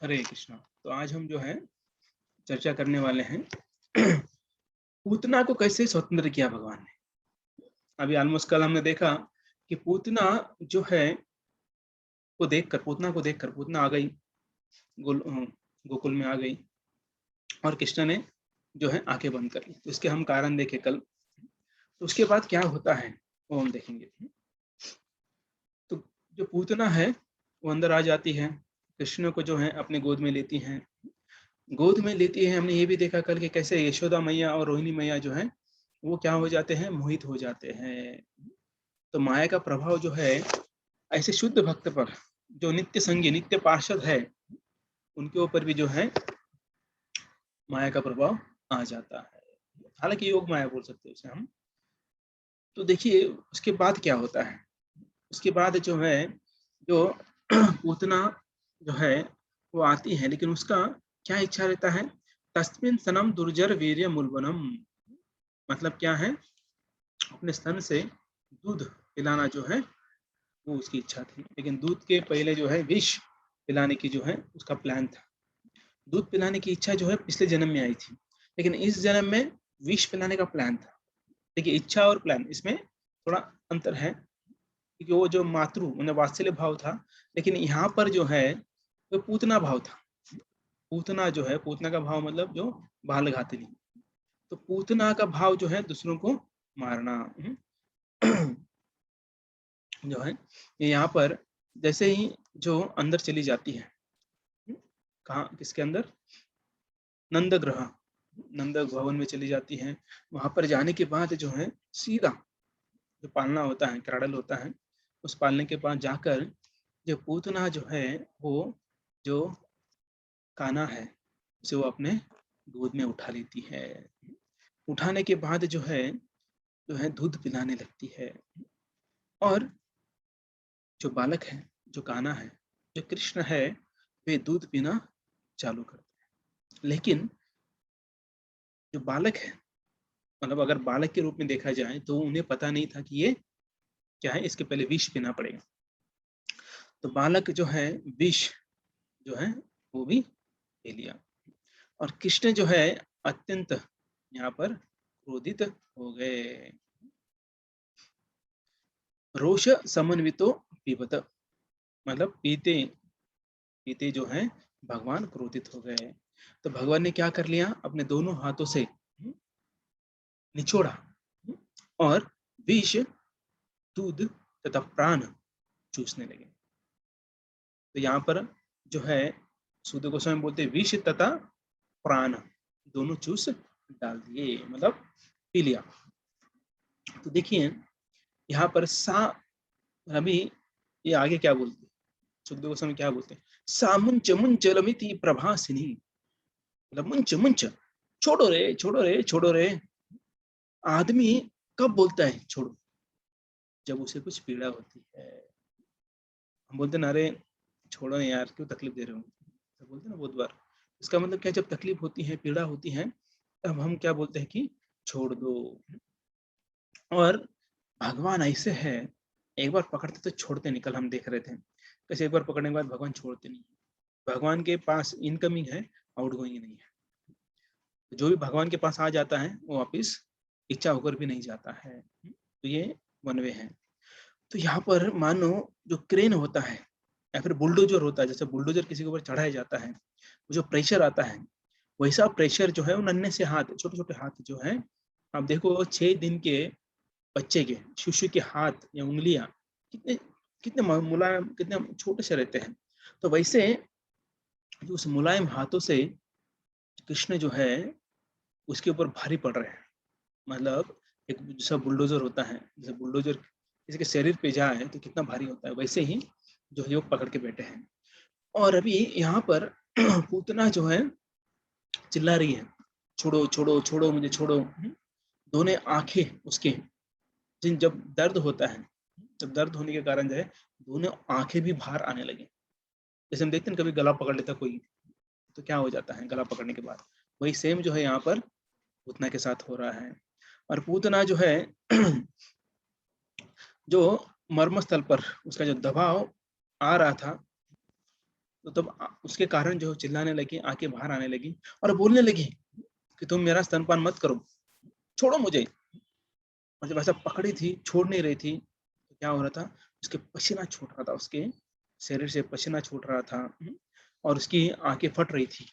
हरे कृष्णा। तो आज हम जो है चर्चा करने वाले हैं पूतना को कैसे स्वतंत्र किया भगवान ने। अभी ऑलमोस्ट कल हमने देखा कि पूतना जो है पूतना को देखकर पूतना आ गई, गोकुल में आ गई और कृष्ण ने जो है आंखें बंद कर ली। तो इसके हम कारण देखे कल। तो उसके बाद क्या होता है वो हम देखेंगे। तो जो पूतना है वो अंदर आ जाती है, कृष्ण को जो है अपने गोद में लेती है। हमने ये भी देखा कल कि कैसे यशोदा मैया और रोहिणी मैया जो है वो क्या हो जाते हैं, मोहित हो जाते हैं। तो माया का प्रभाव जो है ऐसे शुद्ध भक्त पर, जो नित्य संगी नित्य पार्षद है, उनके ऊपर भी जो है माया का प्रभाव आ जाता है। हालांकि योग माया बोल सकते हैं उसे हम। तो देखिए उसके बाद क्या होता है। उसके बाद जो है जो पूतना जो है वो आती है, लेकिन उसका क्या इच्छा रहता है, तस्मिन सनम दुर्जर वीर्य मूलवनम। मतलब क्या है, अपने स्तन से दूध पिलाना जो है वो उसकी इच्छा थी। लेकिन दूध के पहले जो है विष पिलाने की जो है उसका प्लान था। दूध पिलाने की इच्छा जो है पिछले जन्म में आई थी, लेकिन इस जन्म में विष पिलाने का प्लान था। देखिए इच्छा और प्लान इसमें थोड़ा अंतर है, क्योंकि वो जो मातृ मतलब वात्सल्य भाव था, लेकिन यहाँ पर जो है वो पूतना भाव था। पूतना जो है, पूतना का भाव मतलब जो बाल घातनी। तो पूतना का भाव जो है दूसरों को मारना जो है ये यहाँ पर जैसे ही जो अंदर चली जाती है, कहाँ किसके अंदर, नंदग्रह, नंद भवन में चली जाती है। वहां पर जाने के बाद जो है सीधा जो पालना होता है, क्राडल होता है, उस पालने के पास जाकर जो पूतना जो है वो जो काना है उसे वो अपने गोद में उठा लेती है। उठाने के बाद जो है दूध पिलाने लगती है। और जो बालक है, जो काना है, जो कृष्ण है, वे दूध पीना चालू करते हैं। लेकिन जो बालक है, मतलब अगर बालक के रूप में देखा जाए तो उन्हें पता नहीं था कि ये क्या है, इसके पहले विष पीना पड़ेगा। तो बालक जो है विष जो है वो भी पी लिया। और कृष्ण जो है अत्यंत यहाँ पर क्रोधित हो गए। रोष समन्वितो पीबत, मतलब पीते पीते जो है भगवान क्रोधित हो गए। तो भगवान ने क्या कर लिया, अपने दोनों हाथों से निचोड़ा और विष, दूध तथा प्राण चूसने लगे। तो यहाँ पर जो है सूद गोस्वामी बोलते हैं विष तथा प्राण दोनों चूस डाल दिए, मतलब पी लिया। तो देखिए यहाँ पर सा, अभी ये आगे क्या बोलते हैं, सुखदेव गोस्वामी क्या बोलते हैं, सामुंच मुंचलमिति प्रभासिनी, मतलब मुंच मुंच, छोड़ो रे छोड़ो रे छोड़ो रे। आदमी कब बोलता है छोड़ो, जब उसे कुछ पीड़ा होती है। हम बोलते ना, अरे छोड़ो ना यार, क्यों तकलीफ दे रहे हो, तो बोलते ना बहुत बार। इसका मतलब क्या, जब तकलीफ होती है, पीड़ा होती है, तब हम क्या बोलते हैं कि छोड़ दो। और भगवान ऐसे है, एक बार पकड़ते तो छोड़ते नहीं। कल हम देख रहे थे कैसे एक बार पकड़ने के बाद भगवान छोड़ते नहीं। भगवान के पास इनकमिंग है, आउटगोइंग नहीं है। जो भी भगवान के पास आ जाता है वो वापिस इच्छा होकर भी नहीं जाता है। तो ये वन वे है। तो यहाँ पर मानो जो क्रेन होता है या फिर बुलडोजर होता है, जैसे बुलडोजर किसी के ऊपर चढ़ाया जाता है, जो प्रेशर आता है, वैसा प्रेशर जो है वो नन्हे से हाथ, छोटे छोटे हाथ जो है, आप देखो 6 दिन के बच्चे के शिशु के हाथ या उंगलियां कितने कितने मुलायम, कितने छोटे से रहते हैं। तो वैसे जो उस मुलायम हाथों से कृष्ण जो है उसके ऊपर भारी पड़ रहे हैं। मतलब एक जैसा बुलडोजर होता है, जैसे बुलडोजर किसी के शरीर पे जाए तो कितना भारी होता है, वैसे ही जो है वो पकड़ के बैठे हैं। और अभी यहाँ पर पूतना जो है चिल्ला रही है, छोड़ो छोड़ो छोड़ो मुझे छोड़ो। दोनों आंखें उसके, जिन जब दर्द होता है, जब दर्द होने के कारण जो है दोनों आंखें भी बाहर आने लगी। जैसे हम देखते हैं कभी गला पकड़ लेता कोई, तो क्या हो जाता है गला पकड़ने के बाद, वही सेम जो है यहाँ पर पूतना के साथ हो रहा है। और पूतना जो है जो मर्मस्थल पर उसका जो दबाव आ रहा था, तो तब उसके कारण जो चिल्लाने लगी, आंखें बाहर आने लगी और बोलने लगी कि तुम मेरा स्तनपान मत करो, छोड़ो मुझे। और जब ऐसा पकड़ी थी, छोड़ नहीं रही थी, तो क्या हो रहा था, उसके पसीना छूट रहा था, उसके शरीर से पसीना छूट रहा था, और उसकी आंखें फट रही थी,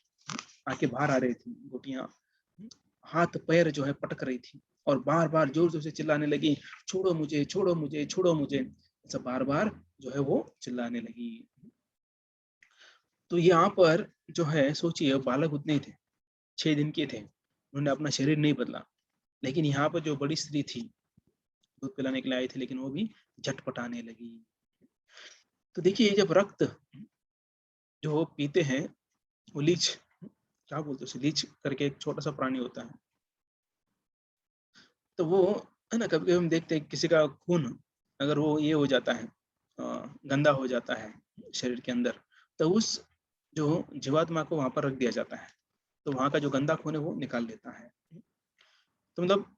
आंखें बाहर आ रही थी, गोटियां, हाथ पैर जो है पटक रही थी, और बार बार जोर जोर से चिल्लाने लगी, छोड़ो मुझे, छोड़ो मुझे, छोड़ो मुझे, ऐसा बार बार जो है वो चिल्लाने लगी। तो यहाँ पर जो है सोचिए, बालक उतने ही थे, 6 दिन के थे, उन्होंने अपना शरीर नहीं बदला, लेकिन यहाँ पर जो बड़ी स्त्री थी, दूध पिलाने के लिए आई थी, लेकिन वो भी झटपटाने लगी। तो देखिए, जब रक्त जो पीते हैं, वो लीच, क्या बोलते हैं उसे, लीच करके एक छोटा सा प्राणी होता है, तो वो है ना, कभी कभी हम देखते हैं किसी का खून अगर वो ये हो जाता है, गंदा हो जाता है शरीर के अंदर, तो उस जो जीवात्मा को वहां पर रख दिया जाता है, तो वहां का जो गंदा खून है वो निकाल लेता है, तो मतलब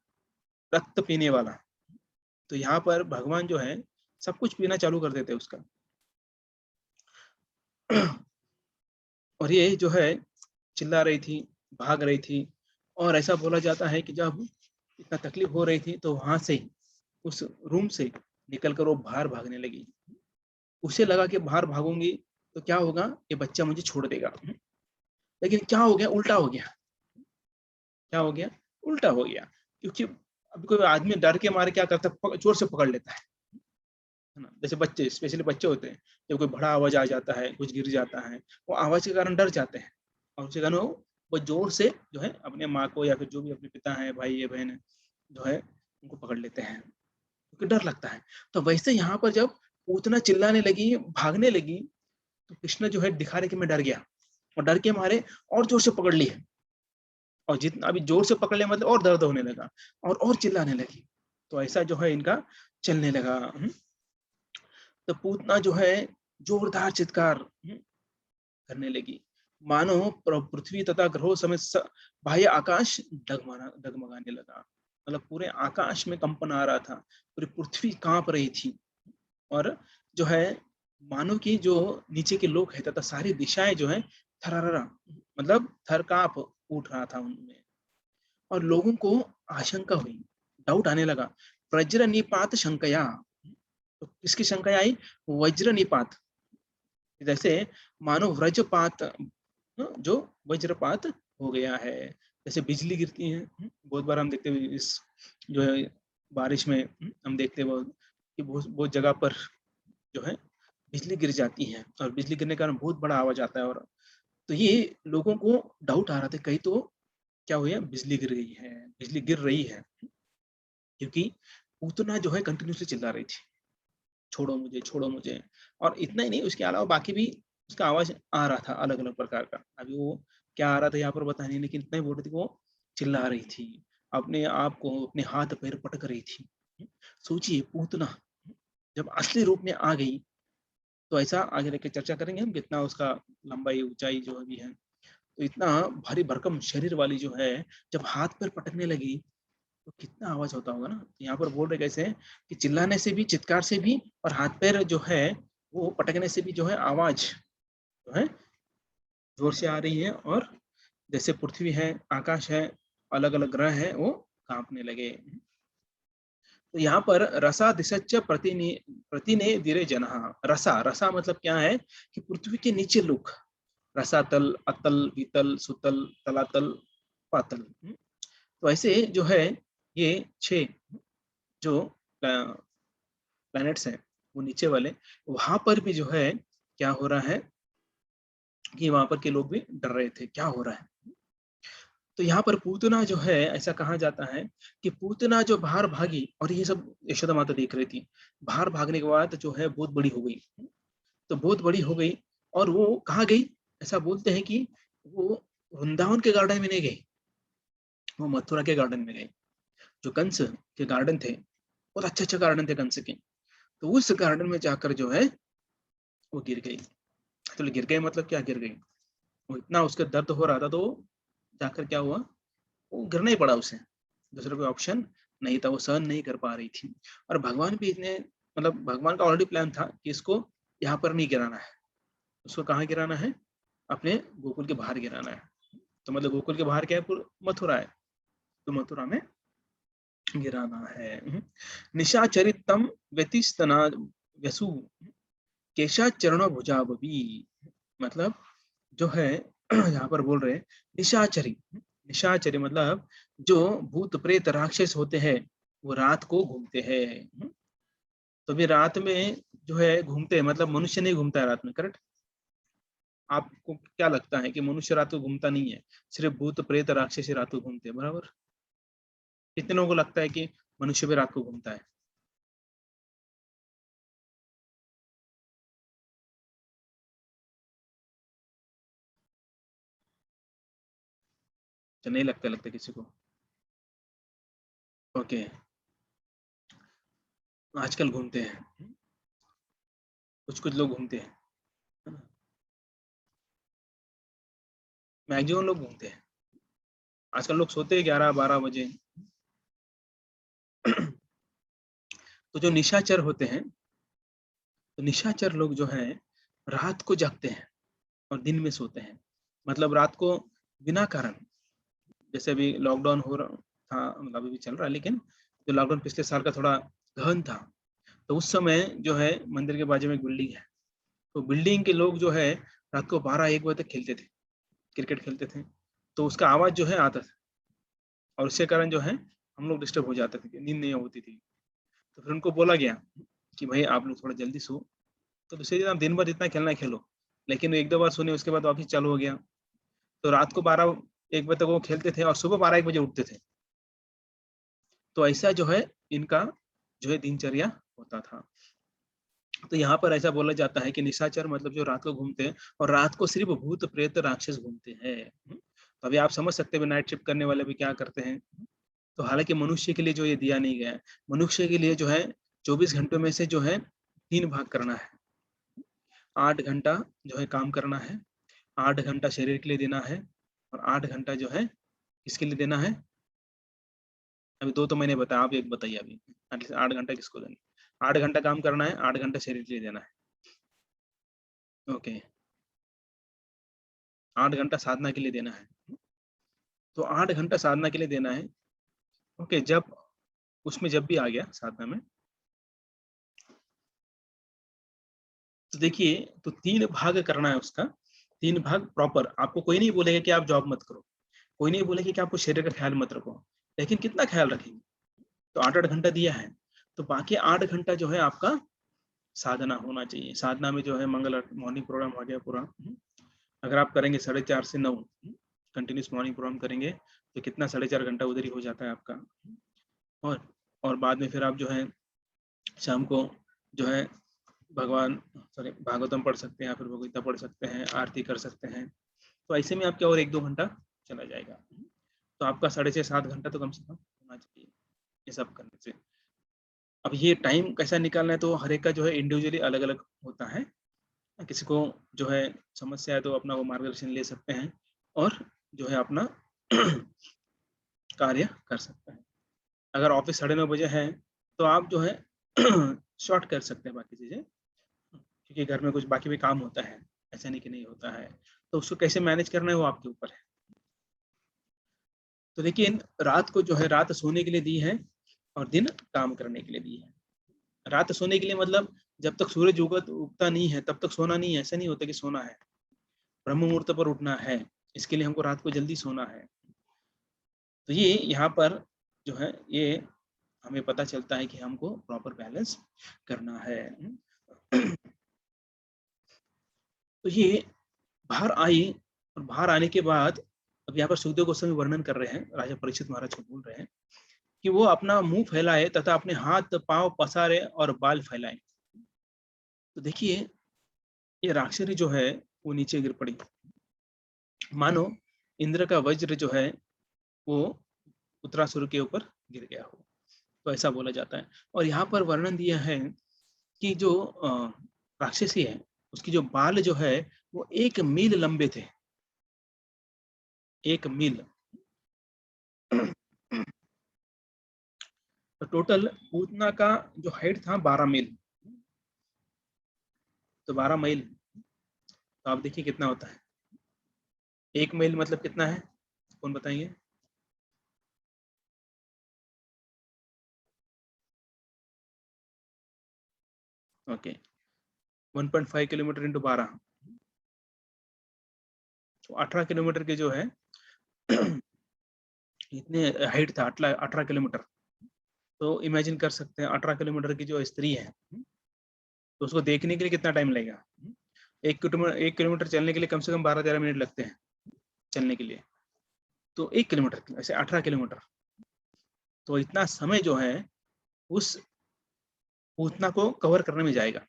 रक्त पीने वाला। तो यहाँ पर भगवान जो है सब कुछ पीना चालू कर देते हैं उसका। और ये जो है चिल्ला रही थी, भाग रही थी, और ऐसा बोला जाता है कि जब इतना तकलीफ हो रही थी, तो वहां से, उस रूम से निकलकर वो बाहर भागने लगी। उसे लगा कि बाहर भागूंगी तो क्या होगा, ये बच्चा मुझे छोड़ देगा, लेकिन क्या हो गया, उल्टा हो गया। क्या हो गया, उल्टा हो गया, क्योंकि अभी कोई आदमी डर के मारे क्या करता है, जोर से पकड़ लेता है ना, जैसे बच्चे, स्पेशली बच्चे होते हैं, जब कोई बड़ा आवाज आ जाता है, कुछ गिर जाता है, वो आवाज के कारण डर जाते हैं, और उसके कारण वो जोर से जो है अपने माँ को या फिर जो भी अपने पिता है, भाई या बहन है, जो है उनको पकड़ लेते हैं, क्योंकि डर लगता है। तो वैसे यहाँ पर जब उतना चिल्लाने लगी, भागने लगी, तो कृष्ण जो है दिखा रहे कि मैं डर गया, और डर के मारे और जोर से पकड़ लिए, और जितना अभी जोर से पकड़ लिया मतलब और दर्द होने लगा, और चिल्लाने लगी, तो ऐसा जो है इनका चलने लगा। तो पूतना जो है जोरदार चित्कार करने लगी, मानो पृथ्वी तथा ग्रहों समेत बाह्य आकाश डगमगाने लगा, मतलब पूरे आकाश में कंपन आ रहा था, पूरी पृथ्वी कांप रही थी, और जो है मानो कि जो नीचे के लोग हैं तथा सारी दिशाएं जो है थरथरा, मतलब थर कांप उठ रहा था उनमें, और लोगों को आशंका हुई, डाउट आने लगा, वज्र निपात शंकया। तो किसकी शंका आई, वज्र निपात, जैसे मानो वज्रपात, जो वज्रपात हो गया है, जैसे बिजली गिरती है, बहुत बार हम देखते हैं इस जो है बारिश में, हम देखते हैं कि बहुत बहुत जगह पर जो है बिजली गिर जाती है, और बिजली गिरने के कारण बहुत बड़ा आवाज आता है, और तो ये लोगों को डाउट आ रहा था, कहीं तो क्या हुआ, बिजली गिर गई है, बिजली गिर रही है, क्योंकि उतना जो है कंटिन्यूसली चिल्ला रही थी, छोड़ो मुझे, छोड़ो मुझे। और इतना ही नहीं, उसके अलावा बाकी भी उसका आवाज आ रहा था अलग अलग प्रकार का, अभी वो क्या आ रहा था यहाँ पर बता नहीं, लेकिन इतना ही बोल रही थी, वो चिल्ला रही थी, अपने आप को, अपने हाथ पैर पटक रही थी। सोचिए, पूतना जब असली रूप में आ गई, तो ऐसा आगे लेके चर्चा करेंगे हम, कितना उसका लंबाई ऊंचाई जो भी है, तो इतना भारी भरकम शरीर वाली जो है, जब हाथ पैर पटकने लगी, तो कितना आवाज होता होगा ना। तो यहाँ पर बोल रहे कैसे कि चिल्लाने से भी, चित्कार से भी, और हाथ पैर जो है वो पटकने से भी जो है आवाज जो है जोर से आ रही है, और जैसे पृथ्वी है, आकाश है, अलग अलग ग्रह है, वो कांपने लगे। तो यहाँ पर रसा दिशच्च प्रतिने धीरे जना, रसा, रसा मतलब क्या है, कि पृथ्वी के नीचे लोग, रसातल, अतल, वितल, सुतल, तलातल, पातल। तो ऐसे जो है ये 6 जो प्लैनेट्स हैं, वो नीचे वाले, वहां पर भी जो है क्या हो रहा है, कि वहां पर के लोग भी डर रहे थे, क्या हो रहा है। तो यहाँ पर पूतना जो है, ऐसा कहा जाता है कि पूतना जो बाहर भागी, और ये सब यशोदा माता देख रही थी, बाहर भागने के बाद जो है बहुत बड़ी हो गई, तो बहुत बड़ी हो गई, और वो कहाँ गई, ऐसा बोलते हैं कि वो वृंदावन के गार्डन में नहीं गई, वो मथुरा के गार्डन में गई, जो कंस के गार्डन थे, बहुत अच्छे अच्छे गार्डन थे कंस के, तो उस गार्डन में जाकर जो है वो गिर गई। तो गिर गई मतलब क्या, गिर गई, वो इतना उसका दर्द हो रहा था, तो जाकर क्या हुआ, वो गिरना ही पड़ा उसे, दूसरा कोई ऑप्शन नहीं था, वो सहन नहीं कर पा रही थी। और भगवान भी इतने, मतलब भगवान का ऑलरेडी प्लान था कि इसको यहाँ पर नहीं गिराना है, उसको कहाँ गिराना है? अपने गोकुल के बाहर गिराना है। तो मतलब गोकुल के बाहर क्या है? मथुरा है, तो मथुरा में गिराना है। निशाचरितम व्यतिस्तना व्यसु केशा चरण भुजावपी, मतलब जो है यहाँ पर बोल रहे हैं निशाचरी। निशाचरी मतलब जो भूत प्रेत राक्षस होते हैं वो रात को घूमते हैं। तो भी रात में जो है घूमते हैं, मतलब मनुष्य नहीं घूमता है रात में, करेक्ट? आपको क्या लगता है कि मनुष्य रात को घूमता नहीं है, सिर्फ भूत प्रेत राक्षस ही रात को घूमते हैं, बराबर? कितने लोगों को लगता है कि मनुष्य भी रात को घूमता है? तो नहीं लगता, लगता किसी को? ओके, आजकल घूमते हैं, कुछ कुछ लोग घूमते हैं, है ना? मैक्सिमम लोग घूमते हैं। आजकल लोग सोते हैं 11-12 बजे। तो जो निशाचर होते हैं, तो निशाचर लोग जो हैं रात को जागते हैं और दिन में सोते हैं। मतलब रात को बिना कारण, जैसे अभी लॉकडाउन हो रहा था, मतलब अभी भी चल रहा है, लेकिन जो लॉकडाउन पिछले साल का थोड़ा गहन था, तो उस समय जो है मंदिर के बाजू में एक बिल्डिंग है, तो बिल्डिंग के लोग जो है रात को 12-1 बजे तक खेलते थे, क्रिकेट खेलते थे। तो उसका आवाज जो है आता था, और उसके कारण जो है हम लोग डिस्टर्ब हो जाते थे, नींद नहीं होती थी। तो फिर उनको बोला गया कि भाई आप लोग थोड़ा जल्दी सो, तो दूसरे दिन आप दिन भर जितना खेलना है खेलो। लेकिन एक दो बार सोने, उसके बाद वापिस चालू हो गया। तो रात को 12-1 बजे तक वो खेलते थे और सुबह 12-1 बजे उठते थे। तो ऐसा जो है इनका जो है दिनचर्या होता था। तो यहाँ पर ऐसा बोला जाता है कि निशाचर मतलब जो रात को घूमते हैं, और रात को सिर्फ भूत प्रेत राक्षस घूमते हैं। तो अभी आप समझ सकते हैं नाइट शिफ्ट करने वाले भी क्या करते हैं। तो हालांकि मनुष्य के लिए जो ये दिया नहीं गया है, मनुष्य के लिए जो है 24 घंटों में से जो है 3 भाग करना है। 8 घंटा जो है काम करना है, 8 घंटा शरीर के लिए देना है, और 8 घंटा जो है किसके लिए देना है? अभी दो तो मैंने बताया, आप एक बताइए अभी। एटलीस्ट 8 घंटा किसको देना? 8 घंटा काम करना है, 8 घंटा शरीर के लिए देना है। ओके, 8 घंटा साधना के लिए देना है। तो 8 घंटा साधना के लिए देना है। ओके, जब उसमें जब भी आ गया साधना में, तो देखिए, तो 3 भाग करना है उसका। 3 भाग प्रॉपर। आपको कोई नहीं बोलेगा कि आप जॉब मत करो, कोई नहीं बोलेगा कि आपको शरीर का ख्याल मत रखो, लेकिन कितना ख्याल रखेंगे? तो 8-8 घंटा दिया है, तो बाकी 8 घंटा जो है आपका साधना होना चाहिए। साधना में जो है मंगल मॉर्निंग प्रोग्राम आ गया पूरा। अगर आप करेंगे 4:30 से 9 कंटिन्यूस मॉर्निंग प्रोग्राम करेंगे, तो कितना 4.5 घंटा उधर ही हो जाता है आपका। और और बाद में फिर आप जो है शाम को जो है भगवान सॉरी भागवतम पढ़ सकते हैं, या फिर भगवगीता पढ़ सकते हैं, आरती कर सकते हैं। तो ऐसे में आपका और 1-2 घंटा चला जाएगा। तो आपका 6.5-7 घंटा तो कम से कम होना चाहिए ये सब करने से। अब ये टाइम कैसा निकालना है, तो हर एक का जो है इंडिविजुअली अलग अलग होता है। किसी को जो है समस्या है तो अपना वो मार्गदर्शन ले सकते हैं, और जो है अपना कार्य कर सकते हैं। अगर ऑफिस 9:30 बजे है, तो आप जो है शॉर्ट कर सकते हैं बाकी चीजें, क्योंकि घर में कुछ बाकी भी काम होता है, ऐसा नहीं कि नहीं होता है। तो उसको कैसे मैनेज करना है वो आपके ऊपर है। तो लेकिन रात को जो है रात सोने के लिए दी है, और दिन काम करने के लिए दी है। रात सोने के लिए मतलब जब तक सूरज उगता नहीं है तब तक सोना नहीं है, ऐसा नहीं होता कि सोना है। ब्रह्म मुहूर्त पर उठना है, इसके लिए हमको रात को जल्दी सोना है। तो ये यहाँ पर जो है ये हमें पता चलता है कि हमको प्रॉपर बैलेंस करना है। तो ये बाहर आई, और बाहर आने के बाद अब यहाँ पर सुखदेव गोस्वामी वर्णन कर रहे हैं, राजा परीक्षित महाराज को बोल रहे हैं कि वो अपना मुंह फैलाए तथा अपने हाथ पांव पसारे और बाल फैलाए। तो देखिए, ये राक्षसी जो है वो नीचे गिर पड़ी, मानो इंद्र का वज्र जो है वो उत्तरासुर के ऊपर गिर गया हो। तो ऐसा बोला जाता है। और यहाँ पर वर्णन दिया है कि जो राक्षसी है उसकी जो बाल जो है वो 1 मील लंबे थे, 1 मील। तो टोटल पूतना का जो हाइट था 12 मील, तो 12 मील। तो आप देखिए कितना होता है, 1 मील मतलब कितना है, कौन बताएंगे? ओके, 1.5 किलोमीटर इंटू 12, तो 18 किलोमीटर के जो है इतने हाइट था, 18 किलोमीटर। तो इमेजिन कर सकते हैं 18 किलोमीटर की जो स्त्री है, तो उसको देखने के लिए कितना टाइम लगेगा। 1 किलोमीटर चलने के लिए कम से कम 12-13 मिनट लगते हैं चलने के लिए, तो 1 किलोमीटर ऐसे 18 किलोमीटर, तो इतना समय जो है उस उतना को कवर करने में जाएगा।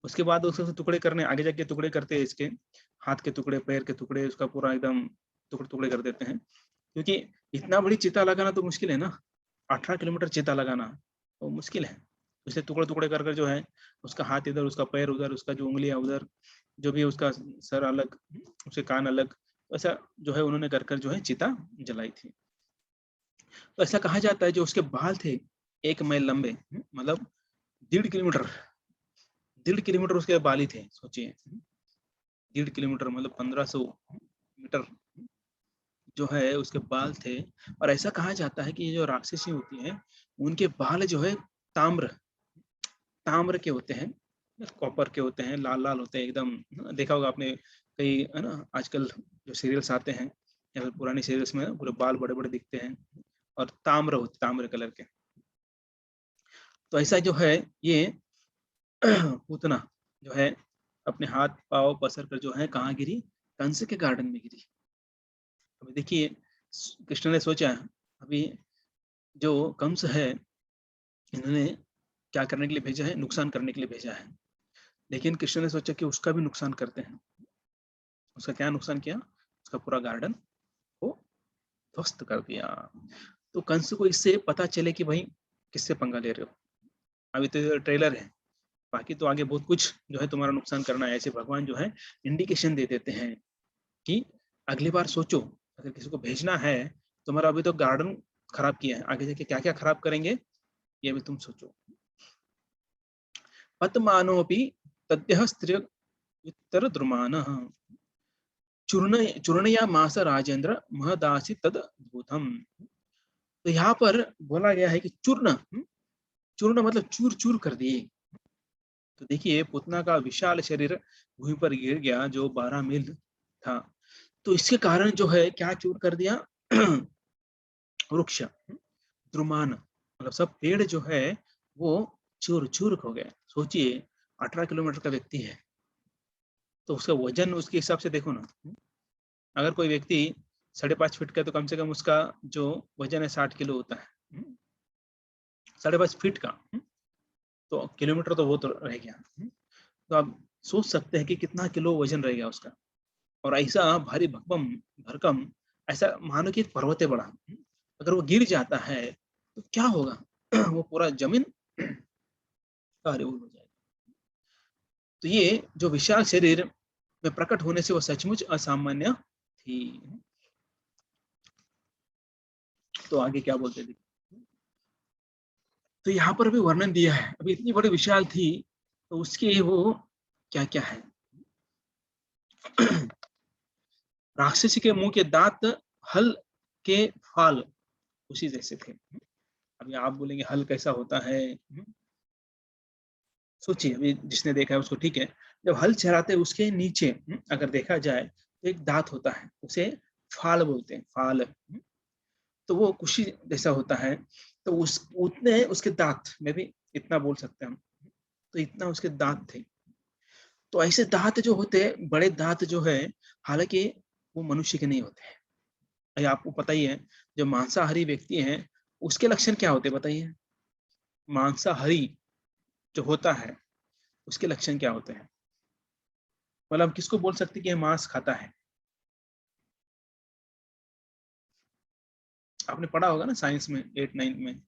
उसके बाद उसके टुकड़े करने, आगे जाके टुकड़े करते हैं, इसके हाथ के टुकड़े, पैर के टुकड़े, उसका पूरा एकदम टुकड़े टुकड़े कर देते हैं, क्योंकि इतना बड़ी चिता लगाना तो मुश्किल है ना, 18 किलोमीटर चिता लगाना तो मुश्किल है। उसे टुकड़े टुकड़े कर कर जो है, उसका हाथ इधर, उसका पैर उधर, उसका जो उंगलियां उधर, जो भी उसका सर अलग, उसके कान अलग, ऐसा जो है उन्होंने कर कर जो है चिता जलाई थी। तो ऐसा कहा जाता है जो उसके बाल थे 1 मील लंबे, मतलब 1.5 किलोमीटर, 1.5 किलोमीटर उसके बाल ही थे, सोचिए 1.5 किलोमीटर मतलब 1500 मीटर जो है उसके बाल थे। और ऐसा कहा जाता है कि ये जो राक्षसी होती हैं, उनके बाल जो है ताम्र ताम्र के होते हैं, कॉपर के होते हैं, लाल लाल होते हैं एकदम। देखा होगा आपने कई, है ना, आजकल जो सीरियल्स आते हैं या फिर पुरानी सीरियल्स में पूरे बाल बड़े बड़े दिखते हैं और ताम्र होते, ताम्र कलर के। तो ऐसा जो है ये पूतना जो है अपने हाथ पाँव पसर कर जो है कहाँ गिरी, कंस के गार्डन में गिरी। अभी देखिए कृष्ण ने सोचा अभी जो कंस है, इन्होंने क्या करने के लिए भेजा है, नुकसान करने के लिए भेजा है, लेकिन कृष्ण ने सोचा कि उसका भी नुकसान करते हैं। उसका क्या नुकसान किया, उसका पूरा गार्डन को ध्वस्त कर दिया। तो कंस को इससे पता चले कि भाई किससे पंगा ले रहे हो। अभी तो ट्रेलर है, बाकी तो आगे बहुत कुछ जो है तुम्हारा नुकसान करना है, ऐसे भगवान जो है इंडिकेशन दे देते हैं कि अगली बार सोचो, अगर किसी को भेजना है, तुम्हारा अभी तो गार्डन खराब किया है, आगे जाके क्या क्या खराब करेंगे ये भी तुम सोचो। पतमानोपि तद्यः स्त्रियुत्तर द्रुमानः चूर्णया मास राजेंद्र महदासी तद अद्भुतम। तो यहाँ पर बोला गया है कि चूर्ण, चूर्ण मतलब चूर चूर कर दिए। तो देखिए पुतना का विशाल शरीर भूमि पर गिर गया जो 12 मील था, तो इसके कारण जो है क्या चूर कर दिया, वृक्ष, द्रुमान मतलब सब पेड़ जो है वो चूर चूर हो गए। सोचिए 18 किलोमीटर का व्यक्ति है, तो उसका वजन उसके हिसाब से देखो ना, अगर कोई व्यक्ति 5.5 फीट का है, तो कम से कम उसका जो वजन है 60 किलो होता है, 5.5 फीट का, तो किलोमीटर तो वो तो रह गया। तो आप सोच सकते हैं कि कितना किलो वजन रह गया उसका। और ऐसा भारी भक्कम भरकम, ऐसा मानो कि एक पर्वत है बड़ा, अगर वो गिर जाता है तो क्या होगा, वो पूरा जमीन कार्य हो जाएगा। तो ये जो विशाल शरीर में प्रकट होने से वो सचमुच असामान्य थी। तो आगे क्या बोलते थे, तो यहाँ पर भी वर्णन दिया है, अभी इतनी बड़ी विशाल थी तो उसके वो क्या क्या है। राक्षसी के मुंह के दांत हल के फाल उसी जैसे थे। अभी आप बोलेंगे हल कैसा होता है, सोचिए अभी जिसने देखा है उसको ठीक है। जब हल चलाते हैं उसके नीचे अगर देखा जाए तो एक दांत होता है, उसे फाल बोलते हैं, फाल। तो वो कुशी जैसा होता है, तो उस उतने उसके दांत में भी इतना बोल सकते हैं हम, तो इतना उसके दांत थे। तो ऐसे दांत जो होते हैं, बड़े दांत जो है, हालांकि वो मनुष्य के नहीं होते हैं। ये आपको पता ही है, जो मांसाहारी व्यक्ति हैं उसके लक्षण क्या होते हैं बताइए। मांसाहारी जो होता है उसके लक्षण क्या होते हैं, मतलब हम किसको बोल सकते हैं कि ये मांस खाता है। आपने पढ़ा होगा ना साइंस में 8 9 में।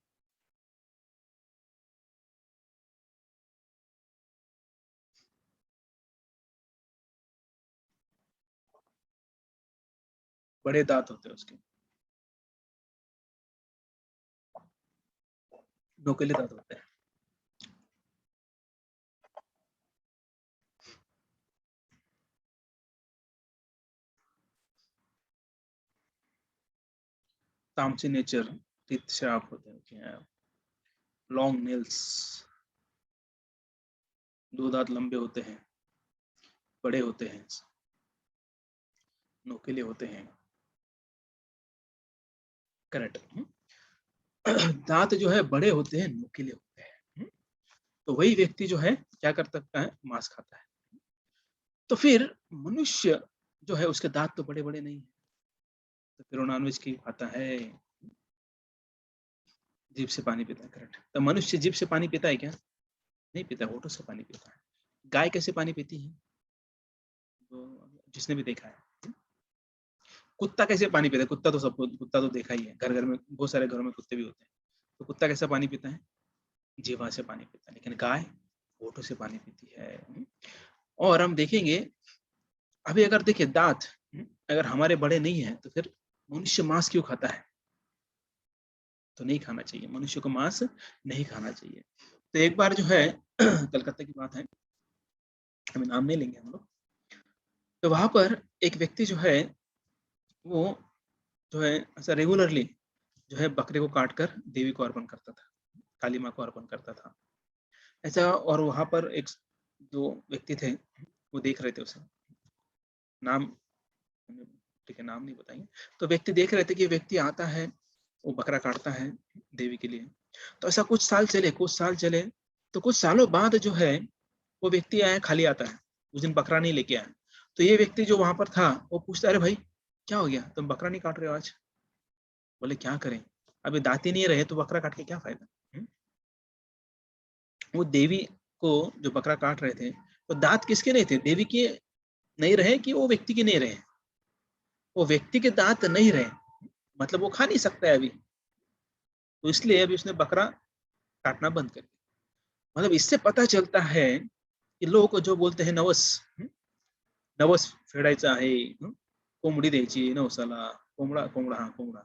बड़े दांत होते हैं उसके, नोकीले दांत होते हैं। तामसी नेचर, टीथ शार्प होते हैं, लॉन्ग नेल्स, दो दांत लंबे होते हैं, बड़े होते हैं, नोकीले होते हैं। करेक्ट। दांत जो है बड़े होते हैं, नोकीले होते हैं। तो वही व्यक्ति जो है क्या कर सकता है, मांस खाता है। तो फिर मनुष्य जो है उसके दांत तो बड़े बड़े नहीं है, तो फिर वो नॉनवेज क्यों खाता है? जीभ से पानी पीता है। करेक्ट। तो मनुष्य जीभ से पानी पीता है क्या? नहीं पीता, होठों से पानी पीता है। गाय कैसे पानी पीती है? तो जिसने भी देखा है। कुत्ता कैसे पानी पीता है? कुत्ता तो देखा ही है, घर घर में, बहुत सारे घरों में कुत्ते भी होते हैं। तो कुत्ता कैसे पानी पीता है? जीवा से पानी पीता है। लेकिन गाय होठों से पानी पीती है। और हम देखेंगे अभी, अगर देखिए दांत अगर हमारे बड़े नहीं है तो फिर मनुष्य मांस क्यों खाता है? तो नहीं खाना चाहिए, मनुष्य को मांस नहीं खाना चाहिए। तो एक बार जो है कलकत्ता की बात है, हमें नाम नहीं लेंगे हम लोग। तो वहां पर एक व्यक्ति जो है वो जो है ऐसा रेगुलरली जो है बकरे को काट कर देवी को अर्पण करता था, काली माँ को अर्पण करता था ऐसा। और वहां पर एक दो व्यक्ति थे, वो देख रहे थे उसे, नाम ठीक है नाम नहीं बताएंगे। तो व्यक्ति देख रहे थे कि व्यक्ति आता है, वो बकरा काटता है देवी के लिए। तो ऐसा कुछ साल चले। तो कुछ सालों बाद जो है वो व्यक्ति आया, खाली आता है, उस दिन बकरा नहीं लेके आया। तो ये व्यक्ति जो वहां पर था वो पूछता, अरे भाई क्या हो गया, तुम बकरा नहीं काट रहे हो आज? बोले क्या करें, अभी दांत ही नहीं रहे तो बकरा काट के क्या फायदा। वो देवी को जो बकरा काट रहे थे, वो दांत किसके नहीं थे, देवी के नहीं रहे कि वो व्यक्ति के नहीं रहे? वो व्यक्ति के दांत नहीं रहे, मतलब वो खा नहीं सकता है अभी, तो इसलिए अभी उसने बकरा काटना बंद कर दिया। मतलब इससे पता चलता है कि लोग जो बोलते हैं नवस, नवस फेडायचा आहे, कोंबडी द्यायची नवसाला, कोंबडा कोंबडा हाँ कोंबडा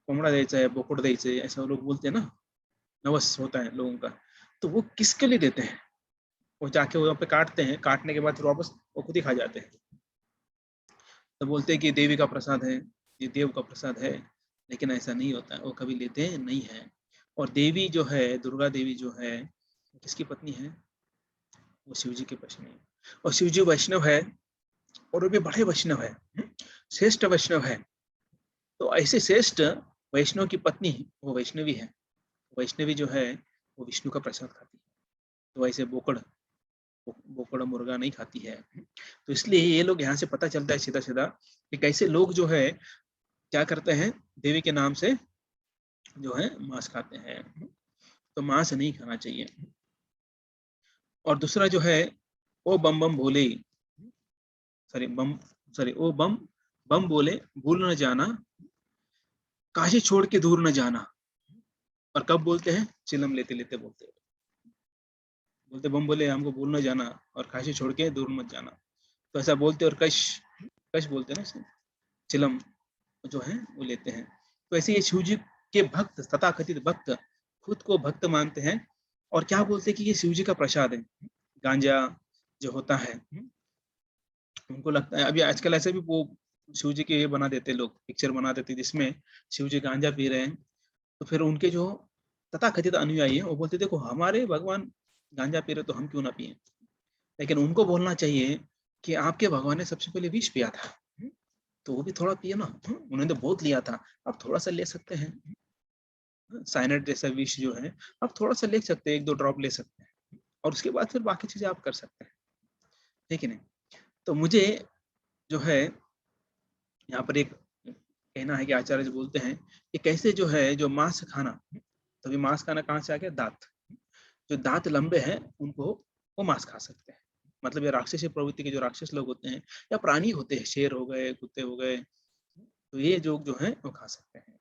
कोंबडा द्यायचा है, बोकड़ द्यायचे, ऐसा लोग बोलते हैं ना, नवस होता है लोगों का। तो वो किसके लिए देते हैं? वो जाके वहाँ पे काटते हैं, काटने के बाद फिर वापस वो खुद ही खा जाते हैं। तो बोलते हैं कि देवी का प्रसाद है, ये देव का प्रसाद है, लेकिन ऐसा नहीं होता है, वो कभी लेते नहीं है। और देवी जो है, दुर्गा देवी जो है, किसकी पत्नी है? वो शिव जी की पत्नी है। और शिव जी वैष्णव है, और वो भी बड़े वैष्णव है, श्रेष्ठ वैष्णव है। तो ऐसे श्रेष्ठ वैष्णव की पत्नी वो वैष्णवी है, वैष्णवी जो है वो विष्णु का प्रसाद खाती है। तो ऐसे बोकड़ मुर्गा नहीं खाती है। तो इसलिए ये लोग यहाँ से पता चलता है सीधा सीधा कि कैसे लोग जो है क्या करते हैं, देवी के नाम से जो है मांस खाते हैं। तो मांस नहीं खाना चाहिए। और दूसरा जो है, ओ बम बम भोले, सॉरी बम, सॉरी ओ बम बम बोले, भूल न जाना, काशी छोड़ के दूर न जाना। और कब बोलते हैं? चिलम लेते लेते बोलते हैं, बोलते बम बोले हमको भूल न जाना और काशी छोड़ के दूर मत जाना। तो ऐसा बोलते, और कश कश बोलते हैं ना, चिलम जो है वो लेते हैं। तो ऐसे ये शिव जी के भक्त, तथाकथित भक्त, खुद को भक्त मानते हैं और क्या बोलते हैं कि ये शिव जी का प्रसाद है। गांजा जो होता है, उनको लगता है, अभी आजकल ऐसे भी वो शिव जी के ये बना देते लोग, पिक्चर बना देते जिसमें शिव जी गांजा पी रहे हैं। तो फिर उनके जो तथाकथित अनुयायी है वो बोलते देखो हमारे भगवान गांजा पी रहे तो हम क्यों ना पिए। लेकिन उनको बोलना चाहिए कि आपके भगवान ने सबसे पहले विष पिया था, तो वो भी थोड़ा पिए ना। उन्होंने तो बहुत लिया था, अब थोड़ा सा ले सकते हैं। साइनाइड जैसा विष जो है, आप थोड़ा सा ले सकते हैं, एक दो ड्रॉप ले सकते हैं, और उसके बाद फिर बाकी चीजें आप कर सकते हैं, ठीक है नहीं? तो मुझे जो है यहाँ पर एक कहना है कि आचार्य जी बोलते हैं कि कैसे जो है जो मांस खाना, तभी मांस खाना कहाँ से आ गया, दांत। जो दांत लंबे हैं उनको वो मांस खा सकते हैं। मतलब ये राक्षसी प्रवृत्ति के जो राक्षस लोग होते हैं या प्राणी होते हैं, शेर हो गए, कुत्ते हो गए, तो ये जो है वो खा सकते हैं।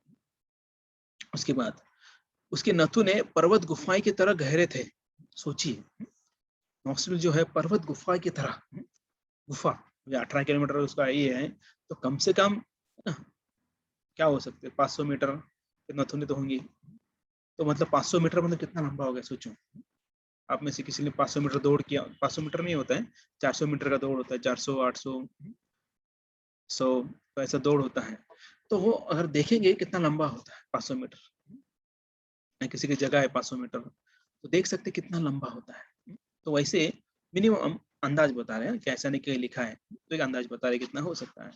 उसके बाद उसके नथुने पर्वत गुफाएं की तरह गहरे थे। सोचिए, नॉस्ट्रिल जो है पर्वत गुफा की तरह, गुफा 18 किलोमीटर उसका ये है, तो कम से कम क्या हो सकते हैं, 500 मीटर के नथुने तो होंगे। तो मतलब 500 मीटर मतलब कितना लंबा हो गया, सोचो। आप में से किसी ने 500 मीटर दौड़ किया, 500 मीटर नहीं होता है, 400 मीटर का दौड़ होता है, 400, 800, 100, तो ऐसा दौड़ होता है। तो वो अगर देखेंगे कितना लंबा होता है 500 मीटर, किसी की जगह है 500 मीटर, तो देख सकते कितना लंबा होता है। तो वैसे मिनिमम अंदाज बता रहे हैं कि ऐसा नहीं कि लिखा है, तो एक अंदाज बता रहे कितना हो सकता है।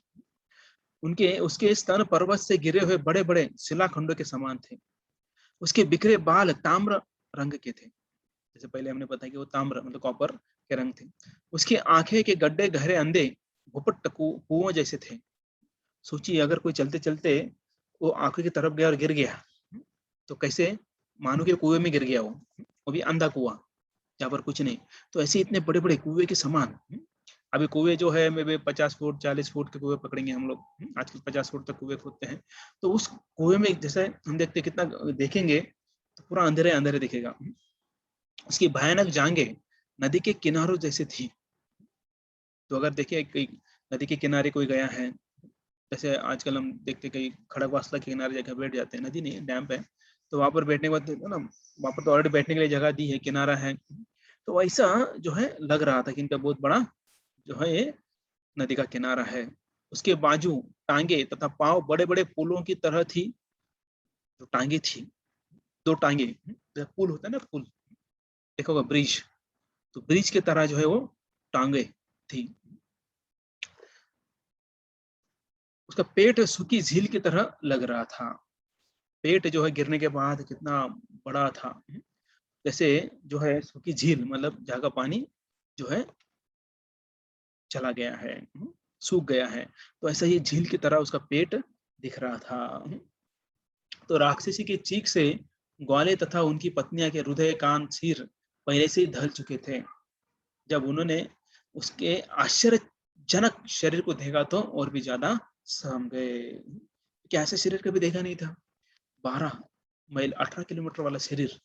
उनके उसके स्तन पर्वत से गिरे हुए बड़े बड़े शिलाखंडों के समान थे। उसके बिखरे बाल ताम्र रंग के थे, जैसे पहले हमने बताया कि वो ताम्र मतलब कॉपर के रंग थे। उसकी आंखें के गड्ढे गहरे अंधे भुपट कुओं जैसे थे। सोचिए अगर कोई चलते चलते वो आंखों की तरफ गया और गिर गया, तो कैसे, मानो कि कुएं में गिर गया वो भी अंधा कुआं जहाँ पर कुछ नहीं। तो ऐसे इतने बड़े बड़े कुएं के समान। अभी कुएं जो है मे 50 फुट 40 फुट के कुएं पकड़ेंगे हम लोग, आजकल 50 फुट तक कुएं खोदते हैं। तो उस कुएं में जैसे हम देखते कितना देखेंगे तो पूरा अंधेरे अंधेरे दिखेगा। उसकी भयानक जांघें नदी के किनारों जैसे थी। तो अगर देखिए कहीं नदी के किनारे कोई गया है, जैसे आजकल हम देखते कहीं खड़गवासला के किनारे जाकर बैठ जाते हैं, नदी नहीं डैम पे, तो वहां पर बैठने के बाद ना, वहां पर तो ऑलरेडी बैठने के लिए जगह दी है, किनारा है। तो वैसा जो है लग रहा था कि इनका बहुत बड़ा जो है ये नदी का किनारा है। उसके बाजू टांगे तथा पांव बड़े बड़े पुलों की तरह थी। जो टांगे थी, दो टांगे, पुल होता है ना पुल, देखो ब्रिज, तो ब्रिज की तरह जो है वो टांगे थी। उसका पेट सूखी झील की तरह लग रहा था। पेट जो है गिरने के बाद कितना बड़ा था, जैसे जो है सूखी झील मतलब जहाँ का पानी जो है चला गया है, सूख गया है, तो ऐसा ही झील की तरह उसका पेट दिख रहा था। तो राक्षसी की चीख से ग्वाले तथा उनकी पत्नियां के हृदय कान सिर पहले से ही ढल चुके थे। जब उन्होंने उसके आश्चर्यजनक शरीर को देखा तो और भी ज्यादा सहम गए। क्या ऐसा शरीर कभी देखा नहीं था, 12 मील 18 किलोमीटर वाला शरीर,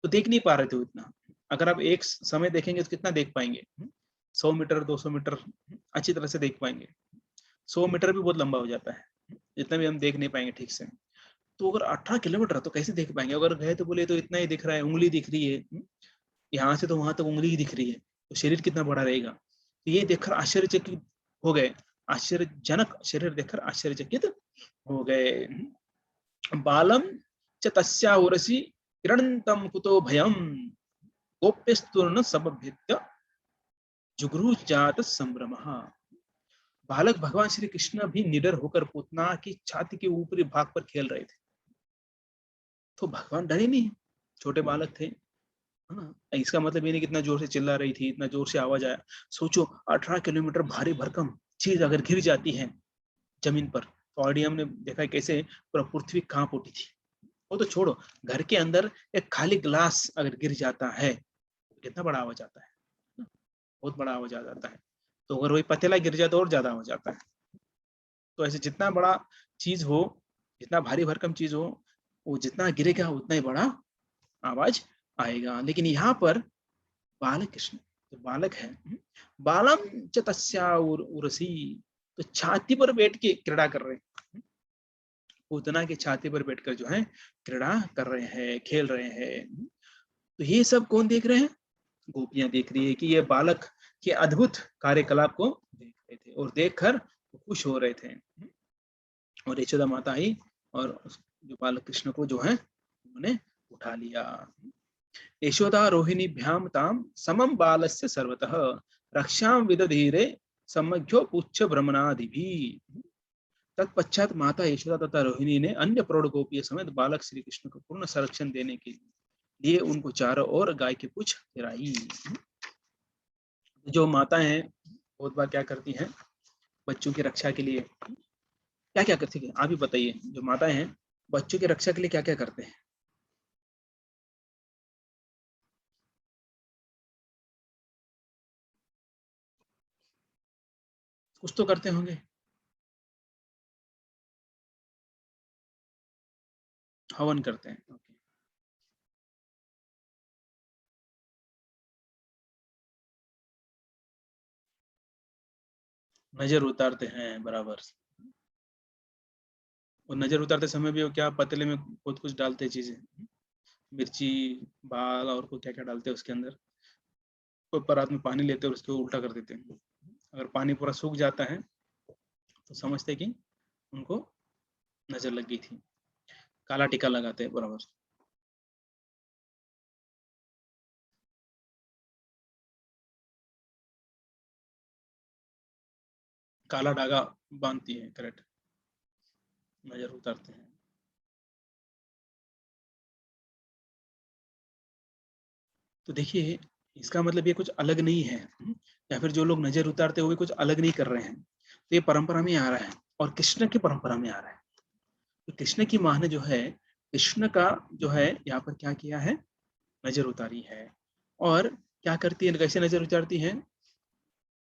तो देख नहीं पा रहे थे उतना। अगर आप एक समय देखेंगे तो कितना देख पाएंगे, 100 मीटर 200 मीटर अच्छी तरह से देख पाएंगे। 100 मीटर भी बहुत लंबा हो जाता है, इतना भी हम देख नहीं पाएंगे ठीक से। तो अगर 18 किलोमीटर तो कैसे देख पाएंगे, अगर गए तो बोले तो इतना ही दिख रहा है, उंगली दिख रही है, यहाँ से तो वहां तक उंगली ही दिख रही है, तो शरीर कितना बड़ा रहेगा। तो ये देखकर आश्चर्यचकित हो गए, आश्चर्यजनक शरीर देखकर आश्चर्यचकित हो गए। बालम च तस्या उरसी किरणंतम कुतो भयम गोप्यस्तूर्ण समभ्यत्य जुगृ जात संभ्रम। बालक भगवान श्री कृष्ण भी निडर होकर पूतना की छाती के ऊपरी भाग पर खेल रहे थे। तो भगवान डरे नहीं, छोटे बालक थे, है ना। इसका मतलब ये नहीं कितना जोर से चिल्ला रही थी, इतना जोर से आवाज आया। सोचो 18 किलोमीटर भारी भरकम चीज अगर गिर जाती है जमीन पर, तो ऑलरेडी हमने देखा है कैसे पूरा पृथ्वी कांप उठी थी। वो तो छोड़ो, घर के अंदर एक खाली ग्लास अगर गिर जाता है कितना बड़ा आवाज आता है, बहुत बड़ा आवाज आ जाता है। तो अगर वही पतीला गिर जाए तो और ज्यादा आवाज आता है। तो ऐसे जितना बड़ा चीज हो, जितना भारी भरकम चीज हो, वो जितना गिरेगा उतना ही बड़ा आवाज आएगा। लेकिन यहाँ पर बालक कृष्ण तो बालक है, बालम च तस्या उरसी, तो छाती पर बैठ के क्रीड़ा कर रहे हैं, पूतना की छाती पर बैठकर जो है क्रीड़ा कर रहे हैं, खेल रहे हैं। तो ये सब कौन देख रहे हैं, गोपियां देख रही है कि ये बालक के अद्भुत कार्यकलाप को देख रहे थे और देखकर खुश हो रहे थे। और यशोदा माता आई और जो बालक कृष्ण को जो है उन्होंने उठा लिया। यशोदा रोहिणीभ्याम ताम समम बालस्य सर्वतः रक्षां विदधीरे समज्ञो पुच्छ भ्रमणादिभि। तत्पश्चात माता यशोदा तथा रोहिणी ने अन्य प्रौढ़ गोपियों समेत बालक श्री कृष्ण को पूर्ण संरक्षण देने के लिए उनको चारों ओर गाय की पूछ फिराई। जो माता है बहुत बार क्या करती हैं बच्चों की रक्षा के लिए, क्या क्या करती है आप ही बताइए, जो माता हैं बच्चों की रक्षा के लिए क्या क्या करते हैं। कुछ तो करते होंगे, हवन करते हैं। ओके। नजर उतारते हैं बराबर। और नजर उतारते समय भी वो क्या पतले में बहुत कुछ डालते हैं चीजें, मिर्ची, बाल और को क्या क्या डालते हैं उसके अंदर। कोई परात में पानी लेते हैं और उसको उल्टा कर देते हैं। अगर पानी पूरा सूख जाता है तो समझते हैं कि उनको नजर लग गई थी। काला टीका लगाते हैं बराबर। काला धागा बांधती है, करेक्ट, नजर उतारते हैं। तो देखिए इसका मतलब ये कुछ अलग नहीं है, या फिर जो लोग नजर उतारते हुए कुछ अलग नहीं कर रहे हैं, तो ये परंपरा में आ रहा है और कृष्ण की परंपरा में आ रहा है। तो कृष्ण की माँ ने जो है, कृष्ण का जो है यहाँ पर क्या किया है, नजर उतारी है। और क्या करती है, कैसे नजर उतारती है,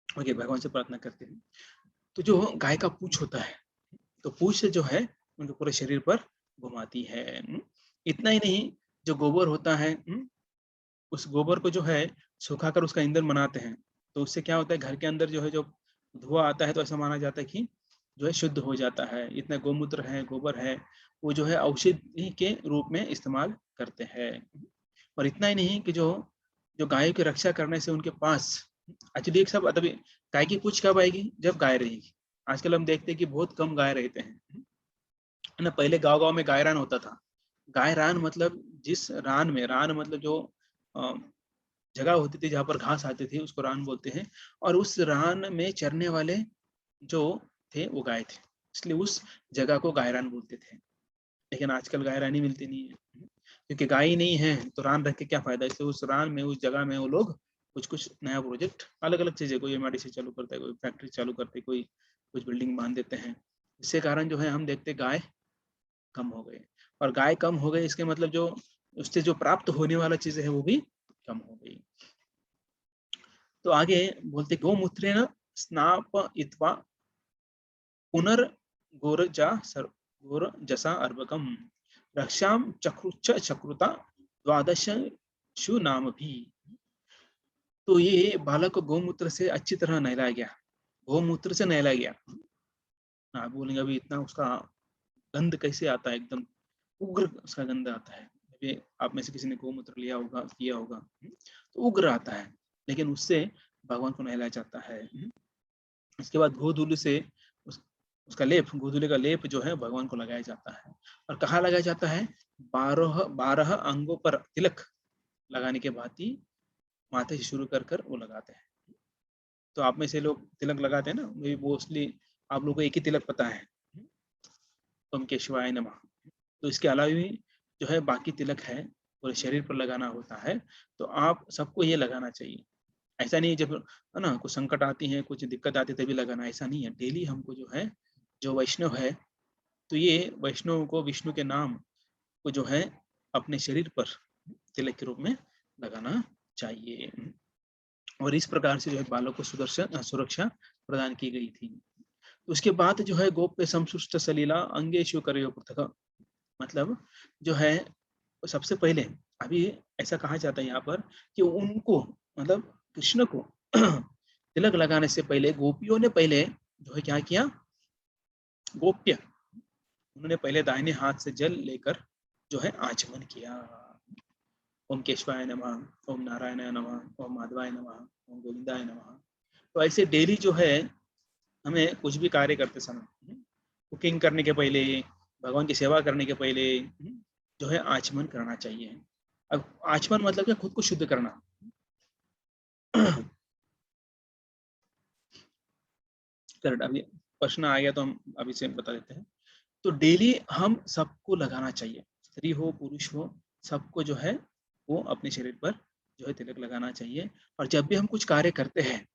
ओके, भगवान से प्रार्थना करते हैं। तो जो गाय का पूंछ होता है, तो पूंछ से जो है उनके पूरे शरीर पर घुमाती है। इतना ही नहीं, जो गोबर होता है, उस गोबर को जो है सुखाकर उसका ईंधन बनाते हैं। तो उससे क्या होता है, घर के अंदर जो है जो धुआं आता है, तो ऐसा माना जाता है कि जो है शुद्ध हो जाता है। इतना गोमूत्र है, गोबर है, वो जो है औषधि के रूप में इस्तेमाल करते हैं। और इतना ही नहीं कि जो जो गायों की रक्षा करने से उनके पास एक्चुअली एक सब अभी, गाय की पूछ कब आएगी, जब गाय रहेगी। आजकल हम देखते हैं कि बहुत कम गाय रहते हैं, है ना। पहले गांव गांव में गाय रान होता था। गाय रान मतलब जिस रान में, रान मतलब जो जगह होती थी जहाँ पर घास आती थी, उसको रान बोलते हैं। और उस रान में चरने वाले जो थे वो गाय थे, इसलिए उस जगह को गायरान बोलते थे। लेकिन आजकल गाय रानी मिलती नहीं है, क्योंकि गाय ही नहीं है तो रान रख के क्या फायदा। इसलिए उस रान में, उस जगह में वो लोग कुछ कुछ नया प्रोजेक्ट, अलग अलग चीजें, कोई एमआईडीसी चालू करता है, कोई फैक्ट्री चालू करते, कोई कुछ बिल्डिंग बांध देते हैं। इससे कारण जो है हम देखते गाय कम हो गए। और गाय कम हो गए इसके मतलब जो उससे जो प्राप्त होने वाला चीजें है वो भी कम हो गई। तो आगे बोलते गोमूत्रेण स्नापयित्वा पुनर्गोरजा गोरजसा अर्भकम रक्षां चक्रुच्च चक्रुता द्वादशु नाम भी। तो ये बालक को गौमूत्र से अच्छी तरह नहलाया गया, गौमूत्र से नहलाया गया। आप बोलेंगे अभी इतना उसका गंध कैसे आता है, एकदम उग्र उसका गंध आता है। अभी आप में से किसी ने गौमूत्र लिया होगा, किया होगा, तो उग्र आता है। लेकिन उससे भगवान को नहलाया जाता है। इसके बाद गोधूलि से उसका लेप, गोधूलि का लेप जो है भगवान को लगाया जाता है। और कहाँ लगाया जाता है, 12 अंगों पर तिलक लगाने के बाद ही माथे से शुरू कर कर वो लगाते हैं। तो आप में से लोग तिलक लगाते हैं ना, मोस्टली आप लोगों को एक ही तिलक पता है, ओम केशवाय नमः। तो इसके अलावा भी जो है बाकी तिलक है, पूरे शरीर पर लगाना होता है। तो आप सबको ये लगाना चाहिए। ऐसा नहीं है जब, है ना, कुछ संकट आती है, कुछ दिक्कत आती है तभी लगाना, ऐसा नहीं है। डेली हमको जो है, जो वैष्णव है, तो ये वैष्णव को विष्णु के नाम को जो है अपने शरीर पर तिलक के रूप में लगाना चाहिए। और इस प्रकार से जो है बालक को सुरक्षा प्रदान की गई थी। तो उसके बाद जो है गोप्य संसुष्ट सलीला अंगेशु करयो पृथक, मतलब जो है सबसे पहले, अभी ऐसा कहा जाता है यहाँ पर कि उनको, मतलब कृष्ण को तिलक लगाने से पहले गोपियों ने पहले जो है क्या किया, गोप्य, उन्होंने पहले दाहिने हाथ से जल लेकर जो है आचमन किया। ओम केशवाय नमः, ओम नारायणाय नमः, ओम माधवाय नमः, ओम गोविंदाय नमः। तो ऐसे डेली जो है हमें कुछ भी कार्य करते समय, कुकिंग करने के पहले, भगवान की सेवा करने के पहले जो है आचमन करना चाहिए। अब आचमन मतलब क्या, खुद को शुद्ध करना। करेक्ट, अभी प्रश्न आ गया तो हम अभी से बता देते हैं। तो डेली हम सबको लगाना चाहिए, स्त्री हो पुरुष हो, सबको जो है वो अपने शरीर पर जो है तिलक लगाना चाहिए। और जब भी हम कुछ कार्य करते हैं,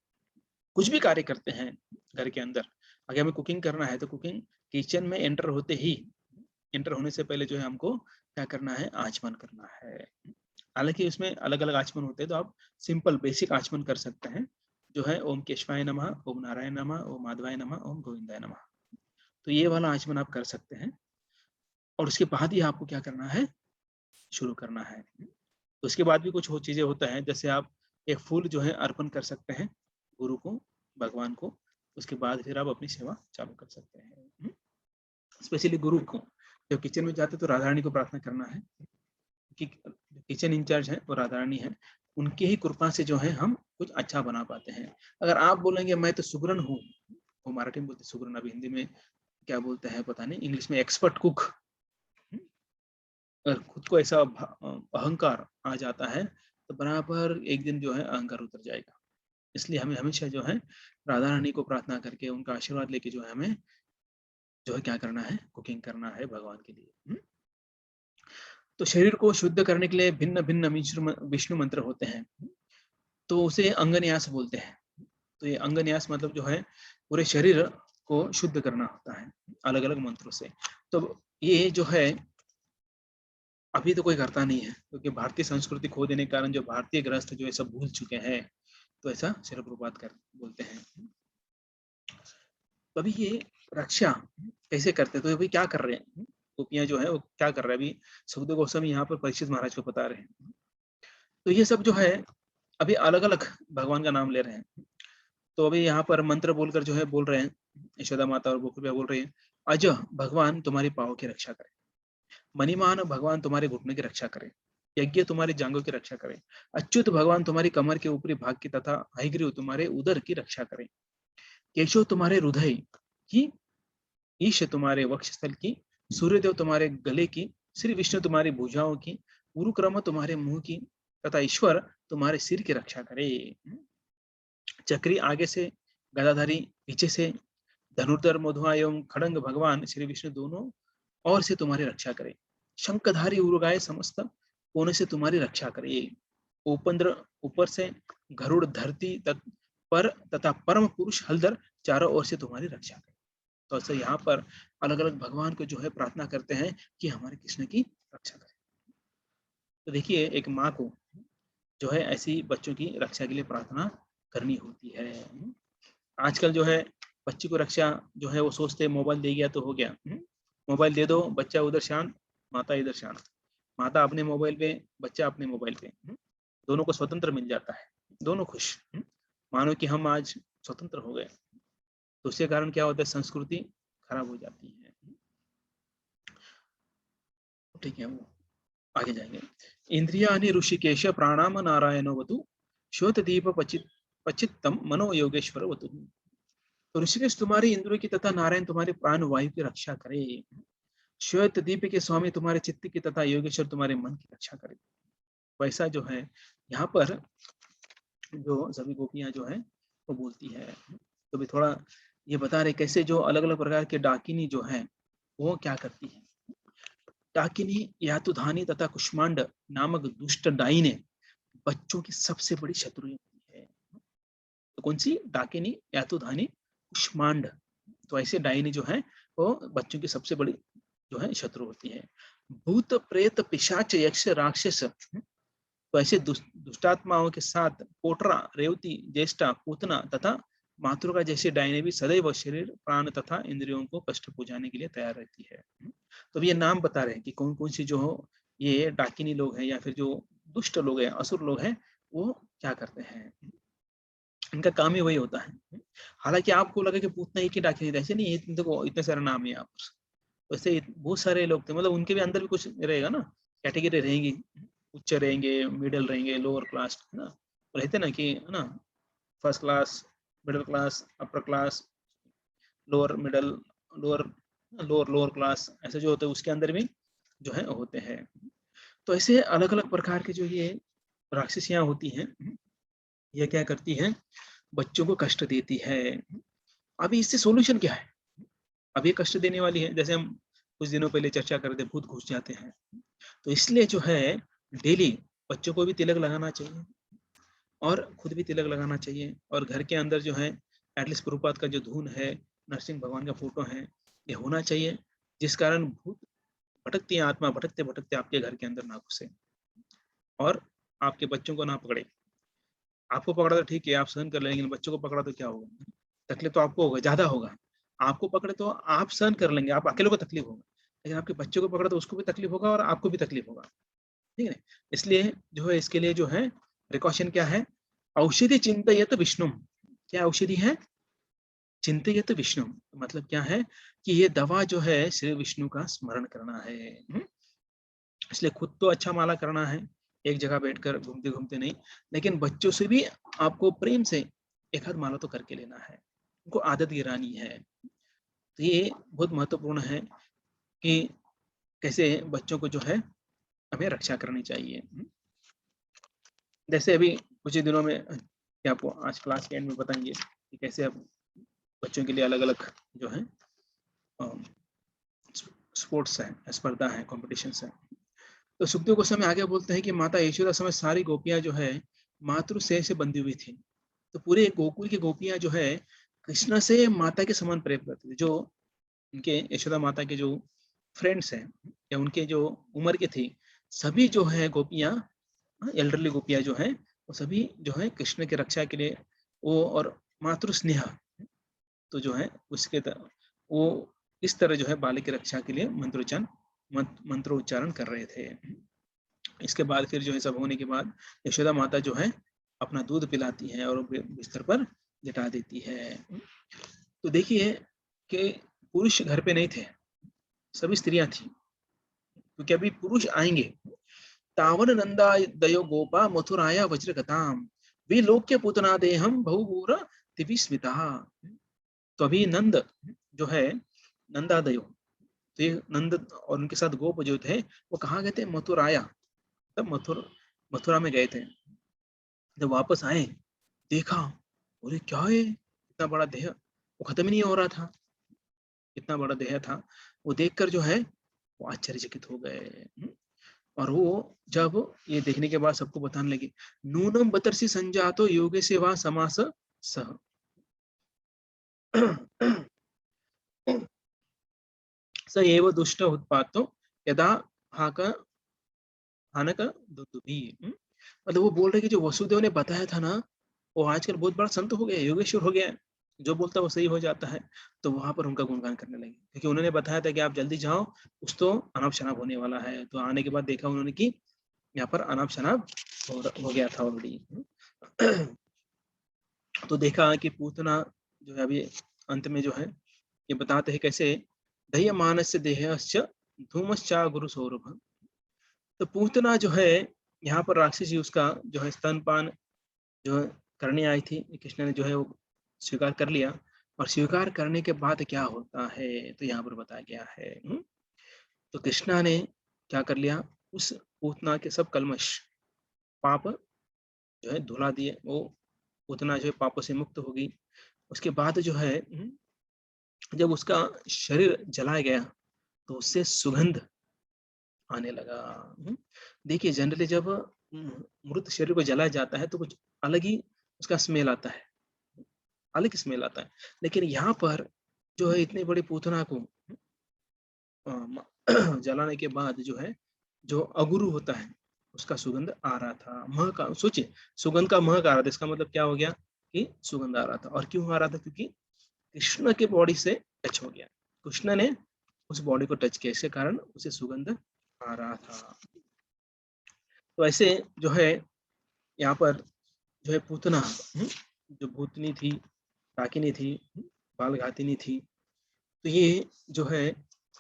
कुछ भी कार्य करते हैं घर के अंदर, अगर हमें कुकिंग करना है तो कुकिंग किचन में एंटर होते ही, एंटर होने से पहले जो है हमको क्या करना है, आचमन करना है। हालांकि उसमें अलग अलग आचमन होते हैं, तो आप सिंपल बेसिक आचमन कर सकते हैं, जो है ओम केशवाय नमः, ओम नारायण नमः, ओम माधवाय नमः, ओम गोविंदाय नमः। तो ये वाला आचमन आप कर सकते हैं। और उसके बाद ही आपको क्या करना है, शुरू करना है। तो उसके बाद भी कुछ हो चीजें होता है, जैसे आप एक फूल जो है अर्पण कर सकते हैं गुरु को, भगवान को। उसके बाद फिर आप अपनी सेवा चालू कर सकते हैं। स्पेशली गुरु को जब किचन में जाते तो राधा रानी को प्रार्थना करना है कि किचन इंचार्ज है वो राधा रानी है, उनकी ही कृपा से जो है हम कुछ अच्छा बना पाते हैं। अगर आप बोलेंगे मैं तो सुगरण हूँ, वो मराठी में बोलते सुगरण, अभी हिंदी में क्या बोलते हैं पता नहीं, इंग्लिश में एक्सपर्ट कुक। अगर खुद को ऐसा अहंकार आ जाता है तो बराबर एक दिन जो है अहंकार उतर जाएगा। इसलिए हमें हमेशा जो है राधा रानी को प्रार्थना करके उनका आशीर्वाद लेके जो है हमें जो है क्या करना है, कुकिंग करना है भगवान के लिए। तो शरीर को शुद्ध करने के लिए भिन्न भिन्न विष्णु मंत्र होते हैं, तो उसे अंगन्यास बोलते हैं। तो ये अंगन्यास मतलब जो है पूरे शरीर को शुद्ध करना होता है अलग अलग मंत्रों से। तो ये जो है अभी तो कोई करता नहीं है, क्योंकि भारतीय संस्कृति खो देने के कारण जो भारतीय गृहस्थ जो है सब भूल चुके हैं, तो ऐसा श्रील प्रभुपाद कर बोलते हैं। तो अभी ये रक्षा कैसे करते, तो अभी क्या कर रहे हैं गोपियां जो है वो क्या कर रहे हैं, अभी सुखदेव गोस्वामी यहाँ पर परीक्षित महाराज को बता रहे हैं। तो ये सब जो है अभी अलग अलग भगवान का नाम ले रहे हैं। तो अभी यहाँ पर मंत्र बोलकर जो है बोल रहे हैं, यशोदा माता और गोपी बोल रही है, अज भगवान तुम्हारी पाँव की रक्षा करे, मणिमान भगवान तुम्हारे घुटने की रक्षा करे, यज्ञ तुम्हारी जांघों की रक्षा करे, अच्युत भगवान तुम्हारी कमर के ऊपरी भाग की तथा हयग्रीव तुम्हारे उदर की रक्षा करे, केशव तुम्हारे हृदय की, ईश तुम्हारे वक्षस्थल की, सूर्यदेव तुम्हारे गले की, श्री विष्णु तुम्हारी भुजाओं की, गुरुक्रम तुम्हारे मुंह की तथा ईश्वर तुम्हारे सिर की रक्षा करे। चक्री आगे से, गदाधारी पीछे से, धनुर्धर मधुआ एवं खड़ंग भगवान श्री विष्णु दोनों और से तुम्हारी रक्षा करे, शंखधारी उर्गाए समस्त कोने से तुम्हारी रक्षा करे, उपंद्र ऊपर से, गरुड़ धरती तक पर तथा परम पुरुष हलधर चारों ओर से तुम्हारी रक्षा करे। तो ऐसे यहाँ पर अलग अलग भगवान को जो है प्रार्थना करते हैं कि हमारे कृष्ण की रक्षा करें। तो देखिए एक माँ को जो है ऐसी बच्चों की रक्षा के लिए प्रार्थना करनी होती है। आजकल जो है बच्ची को रक्षा जो है वो सोचते मोबाइल दे गया तो हो गया, मोबाइल दे दो बच्चा उधर शांत, माता इधर शांत, माता अपने मोबाइल पे, बच्चा अपने मोबाइल पे, दोनों को स्वतंत्र मिल जाता है, दोनों खुश, मानो कि हम आज स्वतंत्र हो गए। तो उसके कारण क्या होता है, संस्कृति खराब हो जाती है। ठीक है, वो आगे जाएंगे। इंद्रियानि ऋषिकेश प्राणाम नारायणो वतु, श्वेत दीप पचित्तम मनो योगेश्वर वतु। तो ऋषिकेश तुम्हारी इंद्रियों की तथा नारायण तुम्हारे प्राण वायु की रक्षा करे, श्वेत दीप के स्वामी तुम्हारे चित्त की तथा योगेश्वर तुम्हारे मन की रक्षा करे। वैसा जो है यहाँ पर जो सभी गोपियां जो है वो बोलती है। तो भी थोड़ा ये बता रहे कैसे जो अलग अलग प्रकार के डाकिनी जो है वो क्या करती है। डाकिनी यातुधानी तथा कुष्मांड नामक दुष्ट डाइने बच्चों की सबसे बड़ी शत्रु होती है। तो कौन सी, डाकिनी यातुधानी कुष्मांड, तो ऐसे डाइनी जो है वो बच्चों की सबसे बड़ी जो है शत्रु होती है। भूत प्रेत पिशाच यक्ष राक्षस, तो ऐसे दुष्टात्माओं के साथ पोटरा, रेवती, ज्येष्ठा, पूतना तथा मातृका जैसे डायने भी सदैव शरीर, प्राण तथा इंद्रियों को कष्ट पहुंचाने के लिए तैयार रहती है। तो ये नाम बता रहे हैं कि कौन कौन सी जो हो ये डाकिनी लोग हैं या फिर जो दुष्ट लोग हैं, असुर लोग हैं, वो क्या करते हैं, इनका काम ही वही होता है। हालांकि आपको लगे कि पूतना एक ही डाकिनी था, ऐसे नहीं, देखो इतने सारे नाम है यहाँ पर, वैसे बहुत सारे लोग थे, मतलब उनके भी अंदर भी कुछ रहेगा ना, कैटेगरी रहेंगी, उच्च रहेंगे, मिडिल रहेंगे, लोअर क्लास, है ना, रहते ना कि है ना, first class, middle class, upper class, lower middle, lower lower lower class, ऐसे जो होते हैं उसके अंदर भी जो है होते हैं। तो ऐसे अलग अलग प्रकार के जो ये राक्षसियां होती हैं, ये क्या करती हैं, बच्चों को कष्ट देती है। अभी इससे सॉल्यूशन क्या है, अब ये कष्ट देने वाली है, जैसे हम कुछ दिनों पहले चर्चा कर रहे थे, भूत घुस जाते हैं, तो इसलिए जो है डेली बच्चों को भी तिलक लगाना चाहिए और खुद भी तिलक लगाना चाहिए, और घर के अंदर जो है एटलीस्ट प्रभुपाद का जो धून है, नरसिंह भगवान का फोटो है, ये होना चाहिए, जिस कारण भूत भटकती है, आत्मा भटकते भटकते आपके घर के अंदर ना घुसे और आपके बच्चों को ना पकड़े। आपको पकड़ा तो ठीक है, आप सहन कर लेंगे, लेकिन बच्चों को पकड़ा तो क्या होगा, तकलीफ तो आपको होगा, ज्यादा होगा। आपको पकड़े तो आप सहन कर लेंगे, आप अकेले को तकलीफ होगा, लेकिन आपके बच्चों को पकड़े तो उसको भी तकलीफ होगा और आपको भी तकलीफ होगा, ठीक है। इसलिए जो है इसके लिए जो है प्रिकॉशन क्या है, औषधि चिंतयत विष्णु, क्या औषधि है, चिंतयत विष्णु, मतलब क्या है कि ये दवा जो है श्री विष्णु का स्मरण करना है। इसलिए खुद तो अच्छा माला करना है, एक जगह बैठकर घूमते घूमते नहीं, लेकिन बच्चों से भी आपको प्रेम से एक हाथ माला तो करके लेना है, उनको आदत गिरानी है। तो ये बहुत महत्वपूर्ण है कि कैसे बच्चों को जो है हमें रक्षा करनी चाहिए। जैसे अभी कुछ ही दिनों में कि आपको आज क्लास के एंड में बताएंगे कि कैसे अब बच्चों के लिए अलग-अलग जो है स्पोर्ट्स है, स्पर्धा है, कॉम्पिटिशन्स है। तो सुखदेव गोस्वामी आगे बोलते हैं कि माता यशोदा समय सारी गोपियाँ जो है मातृ स्नेह से बंधी हुई थी। तो पूरे गोकुल की गोपियाँ जो है कृष्ण से माता के समान प्रेम करती थी। जो उनके यशोदा माता के जो फ्रेंड्स हैं या उनके जो उम्र के थे, सभी जो है गोपियाँ, एल्डरली गोपियाँ जो हैं, वो सभी जो है कृष्ण की रक्षा के लिए वो और मातृ स्नेह तो जो है उसके वो इस तरह जो है बालक की रक्षा के लिए मंत्रोच्चारण कर रहे थे। इसके बाद फिर जो है सब होने के बाद यशोदा माता जो है अपना दूध पिलाती है और बिस्तर पर लिटा देती है। तो देखिए कि पुरुष घर पे नहीं थे, सभी स्त्रियां थी, क्योंकि अभी पुरुष आएंगे। तावन नंदा दयो गोपा मथुराया वज्रगताम वे लोक्य पुतना देहम बहुगुर दिवि स्मिता। तो अभी नंद जो है नंदादयो, तो ये नंद और उनके साथ गोप जो थे वो कहाँ गए थे? मथुराया, तब मथुरा में गए थे। जब वापस आए देखा, बोले क्या है इतना बड़ा देह, वो खत्म ही नहीं हो रहा था, इतना बड़ा देह था। वो देखकर जो है वो आश्चर्यचकित हो गए। और वो जब ये देखने के बाद सबको बताने लगे, नूनम बतरसी संजातो योगे से वह समास सह स एव दुष्ट उत्पातो यदा हाक हानक दुदुभि। मतलब वो बोल रहे कि जो वसुदेव ने बताया था ना, वो आजकल बहुत बड़ा संत हो गया, योगेश्वर हो गया है, जो बोलता है वो सही हो जाता है। तो वहां पर उनका गुणगान करने लगे, क्योंकि उन्होंने बताया था कि आप जल्दी जाओ, कुछ तो अनाप शनाप होने वाला है। तो आने के बाद देखा उन्होंने कि यहाँ पर अनाप शनाप हो गया था ऑलरेडी। तो देखा कि पूतना जो है अभी अंत में जो है ये बताते हैं कैसे दह्य मानस्य देहश्च धूमश्चा गुरु सौरभ। तो पूतना जो है यहाँ पर राक्षस जी उसका जो है स्तनपान जो है करने आई थी, कृष्ण ने जो है वो स्वीकार कर लिया। और स्वीकार करने के बाद क्या होता है तो यहाँ पर बताया गया है। तो कृष्णा ने क्या कर लिया, उस पूतना के सब कलमश पाप जो है धुला दिए, वो पूतना जो है पापों से मुक्त होगी। उसके बाद जो है जब उसका शरीर जलाया गया तो उससे सुगंध आने लगा। देखिए जनरली जब मृत शरीर को जलाया जाता है तो कुछ अलग ही उसका स्मेल आता है, अलग स्मेल आता है। लेकिन यहाँ पर जो है इतनी बड़ी पूतना को जलाने के बाद जो है जो अगुरु होता है उसका सुगंध आ रहा था, महक सोचिए, सुगंध का महक आ रहा था। इसका मतलब क्या हो गया कि सुगंध आ रहा था। और क्यों आ रहा था? क्योंकि कृष्ण के बॉडी से टच हो गया, कृष्ण ने उस बॉडी को टच किया, इसके कारण उसे सुगंध आ रहा था। तो ऐसे जो है यहाँ पर जो है पूतना जो भूतनी थी, डाकिनी थी, बाल घातिनी थी, तो ये जो है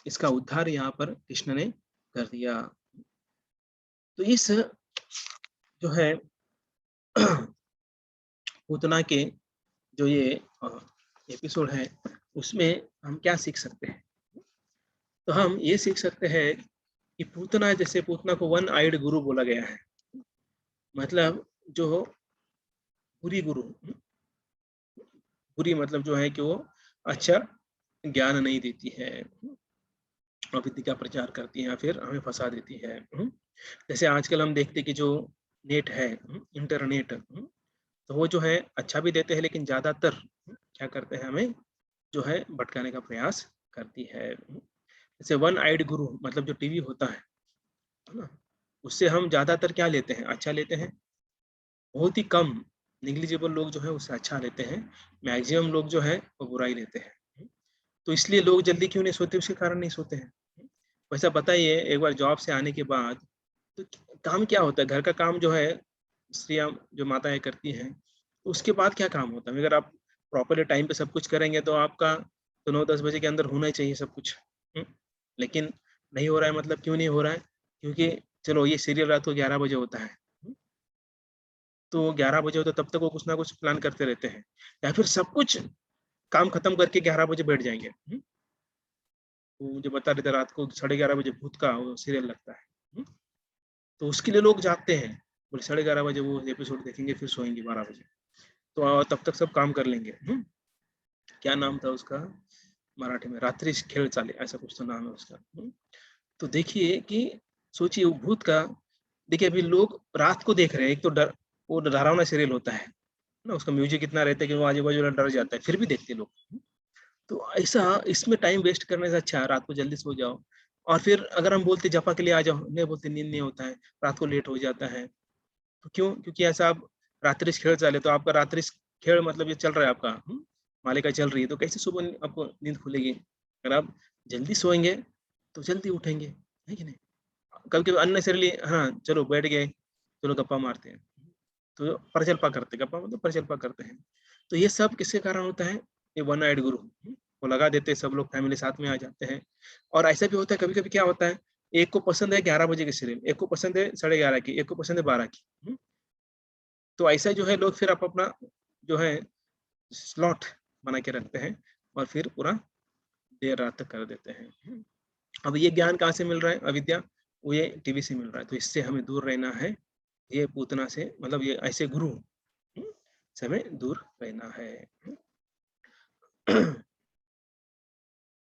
इसका उद्धार यहाँ पर कृष्ण ने कर दिया। तो इस जो है पूतना के जो ये एपिसोड है उसमें हम क्या सीख सकते हैं? तो हम ये सीख सकते हैं कि पूतना, जैसे पूतना को वन आइड गुरु बोला गया है, मतलब जो बुरी गुरु, बुरी मतलब जो है कि वो अच्छा ज्ञान नहीं देती है, अविद्या का प्रचार करती है या फिर हमें फंसा देती है। जैसे आजकल हम देखते हैं कि जो नेट है, इंटरनेट, तो वो जो है अच्छा भी देते हैं, लेकिन ज्यादातर क्या करते हैं, हमें जो है भटकाने का प्रयास करती है। जैसे वन आइड गुरु मतलब जो टीवी होता है ना, उससे हम ज्यादातर क्या लेते हैं? अच्छा लेते हैं। बहुत ही कम निग्लिजिबल लोग जो है उससे अच्छा लेते हैं, मैक्सिमम लोग जो है वो बुराई लेते हैं। तो इसलिए लोग जल्दी क्यों नहीं सोते? उसके कारण नहीं सोते हैं। वैसा बताइए, एक बार जॉब से आने के बाद तो काम क्या होता है? घर का काम जो है स्त्रियां जो माताएं करती हैं, तो उसके बाद क्या काम होता है? अगर आप प्रॉपरली टाइम पे सब कुछ करेंगे तो आपका तो 9-10 बजे के अंदर होना ही चाहिए सब कुछ। लेकिन नहीं हो रहा है, मतलब क्यों नहीं हो रहा है? क्योंकि चलो ये सीरियल रात को 11 बजे होता है, तो 11 बजे हो तो तब तक वो कुछ ना कुछ प्लान करते रहते हैं, या फिर सब कुछ काम खत्म करके 11 बजे बैठ जाएंगे। वो मुझे बता रहे थे रात को 11:30 बजे भूत का वो सीरियल लगता है। तो उसके लिए लोग जागते हैं, बोले 11:30 बजे वो एपिसोड देखेंगे फिर सोएंगे 12 बजे, तो तब तक सब काम कर लेंगे। क्या नाम था उसका मराठी में, रात्रि खेल चाले ऐसा कुछ तो नाम है उसका। तो देखिए कि सोचिए वो भूत का, देखिए अभी लोग रात को देख रहे हैं, एक तो डर, वो डरावना सीरियल होता है ना, उसका म्यूजिक इतना रहता है कि वो आजू बाजू डर जाता है, फिर भी देखते लोग। तो ऐसा इसमें टाइम वेस्ट करने से अच्छा है रात को जल्दी सो जाओ। और फिर अगर हम बोलते जपा के लिए आ जाओ, नहीं बोलते नींद नहीं होता है, रात को लेट हो जाता है। तो क्यों? क्योंकि ऐसा आप रात्रि खेळ चाले, तो आपका रात्रि खेळ मतलब ये चल रहा है आपका, मालिका चल रही है, तो कैसे सुबह आपको नींद खुलेगी? अगर आप जल्दी सोएंगे तो जल्दी उठेंगे, है कि नहीं? कभी कभी अननेसेसरली, हाँ चलो बैठ गए, चलो गप्पा मारते हैं, तो परचल्पा करते, गप्पा मतलब परचल्पा करते हैं। तो ये सब किसके कारण होता है? ये वन नाइट गुरु, वो लगा देते हैं, सब लोग फैमिली साथ में आ जाते हैं। और ऐसा भी होता है कभी कभी, क्या होता है, एक को पसंद है 11 बजे की सीरियल, एक को पसंद है 11:30 की, एक को पसंद है 12 की। तो ऐसा जो है लोग फिर आप अपना जो है स्लॉट बना के रखते हैं और फिर पूरा देर रात तक कर देते हैं। अब ये ज्ञान कहाँ से मिल रहा है, अविद्या, वो ये टीवी से मिल रहा है, तो इससे हमें दूर रहना है। ये पूतना से मतलब ये ऐसे गुरु से हमें दूर रहना है।